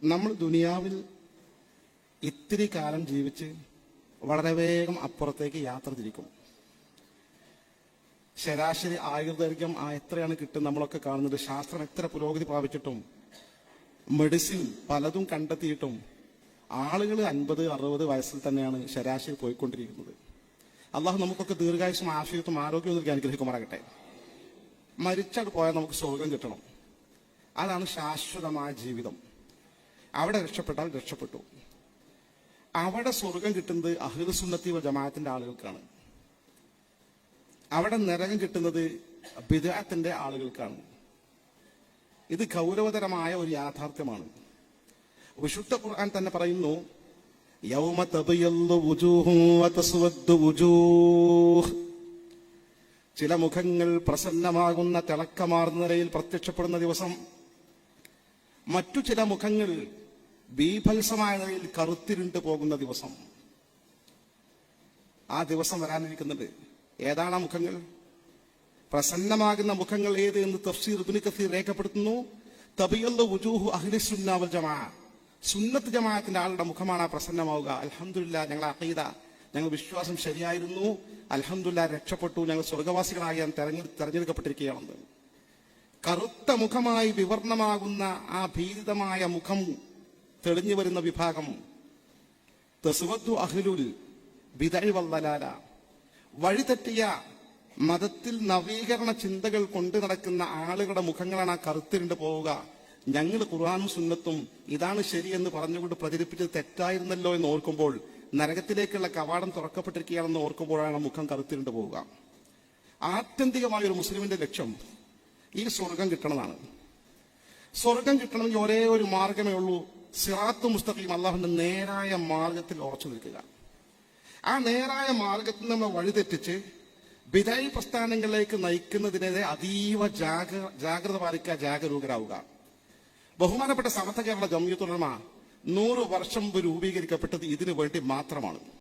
നമ്മൾ ദുനിയാവിൽ ഇത്തിരി കാലം ജീവിച്ച് വളരെ വേഗം അപ്പുറത്തേക്ക് യാത്ര തിരിക്കും. ശരാശരി ആയുർദൈർഘ്യം എത്രയാണ് കിട്ടുന്നത് നമ്മളൊക്കെ കാണുന്നത്. ശാസ്ത്രം എത്ര പുരോഗതി പ്രാപിച്ചിട്ടും മെഡിസിൻ പലതും കണ്ടെത്തിയിട്ടും ആളുകൾ 50-60 വയസ്സിൽ തന്നെയാണ് ശരാശരി പോയിക്കൊണ്ടിരിക്കുന്നത്. അള്ളാഹു നമുക്കൊക്കെ ദീർഘായുസും ആഫിയത്തും ആരോഗ്യവും നൽകി അനുഗ്രഹിക്കുമാറാകട്ടെ. മരിച്ചാൽ പോയാൽ നമുക്ക് സ്വർഗം കിട്ടണം. അതാണ് ശാശ്വതമായ ജീവിതം. അവിടെ രക്ഷപ്പെട്ടാൽ രക്ഷപ്പെട്ടു. അവിടെ സ്വർഗം കിട്ടുന്നത് അഹ്ലു സുന്നത്തി വൽ ജമാഅത്തിന്റെ ആളുകൾക്കാണ്. അവിടെ നരകം കിട്ടുന്നത് ബിദ്അത്തിന്റെ ആളുകൾക്കാണ്. ഇത് ഗൗരവതരമായ ഒരു യാഥാർത്ഥ്യമാണ്. വിശുദ്ധ ഖുർആൻ തന്നെ പറയുന്നു, യൗമ തബയല്ലു വുജൂഹും വതസ്വദ്ദു വുജൂഹ്. ചില മുഖങ്ങൾ പ്രസന്നമാകുന്ന തിളക്കമാർന്ന നിലയിൽ പ്രത്യക്ഷപ്പെടുന്ന ദിവസം, മറ്റു ചില മുഖങ്ങൾ ബീഭത്സമായ നിലയിൽ കറുത്തിരുണ്ട് പോകുന്ന ദിവസം. ആ ദിവസം വരാനിരിക്കുന്നുണ്ട്. ഏതാണ് ആ മുഖങ്ങൾ? പ്രസന്നമാകുന്ന മുഖങ്ങൾ ഏത് എന്ന് തഫ്സീർ ഇബ്നു കസീർ രേഖപ്പെടുത്തുന്നു. തബിയല്ലു വുജൂഹു അഹ്ലി സുന്ന വൽ ജമാഅ. സുന്നത്ത് ജമാഅത്തിന്റെ ആളുടെ മുഖമാണ് ആ പ്രസന്നമാവുക. അൽഹംദുലില്ലാഹ്, ഞങ്ങൾ അഖീദ, ഞങ്ങൾ വിശ്വാസം ശരിയായിരുന്നു, അൽഹംദുലില്ലാഹ് രക്ഷപ്പെട്ടു, ഞങ്ങൾ സ്വർഗവാസികളായി തെരഞ്ഞെടുക്കപ്പെട്ടിരിക്കുകയാണെന്ന്. കറുത്ത മുഖമായി വിവർണമാകുന്ന ആ ഭീതിതമായ മുഖം തെളിഞ്ഞു വരുന്ന വിഭാഗം തസ്വദ്ദു അഹ്ലുൽ ബിദ്അ വൽ ദലാല. വഴിതെറ്റിയ മതത്തിൽ നവീകരണ ചിന്തകൾ കൊണ്ടു നടക്കുന്ന ആളുകളുടെ മുഖങ്ങളാണ് ആ കറുത്തിരുണ്ട് പോവുക. ഞങ്ങൾ ഖുർആനും സുന്നത്തും ഇതാണ് ശരിയെന്ന് പറഞ്ഞുകൊണ്ട് പ്രചരിപ്പിച്ചത് തെറ്റായിരുന്നല്ലോ എന്ന് ഓർക്കുമ്പോൾ, നരകത്തിലേക്കുള്ള കവാടം തുറക്കപ്പെട്ടിരിക്കുകയാണെന്ന് ഓർക്കുമ്പോഴാണ് മുഖം കറുത്തിരുണ്ട് പോവുക. ആത്യന്തികമായ ഒരു മുസ്ലിമിന്റെ ലക്ഷ്യം ഈ സ്വർഗം കിട്ടണമെന്നാണ്. സ്വർഗം കിട്ടണമെങ്കിൽ ഒരേ ഒരു മാർഗമേ ഉള്ളൂ, സിറാത്ത് മുസ്തഖീം, അല്ലാഹുവിന്റെ നേരായ മാർഗത്തിൽ ഉറച്ചു നിൽക്കുക. ആ നേരായ മാർഗത്തിൽ നമ്മൾ വഴിതെറ്റിച്ച് ബിദ്അ പ്രസ്ഥാനങ്ങളിലേക്ക് നയിക്കുന്നതിനെതിരെ അതീവ ജാഗ്രത പാലിക്കുക, ജാഗരൂകരാവുക. ബഹുമാനപ്പെട്ട സമസ്ത കേരള ജംഇയ്യത്തുൽ ഉലമ 100 വർഷം മുമ്പ് രൂപീകരിക്കപ്പെട്ടത് ഇതിനു വേണ്ടി മാത്രമാണ്.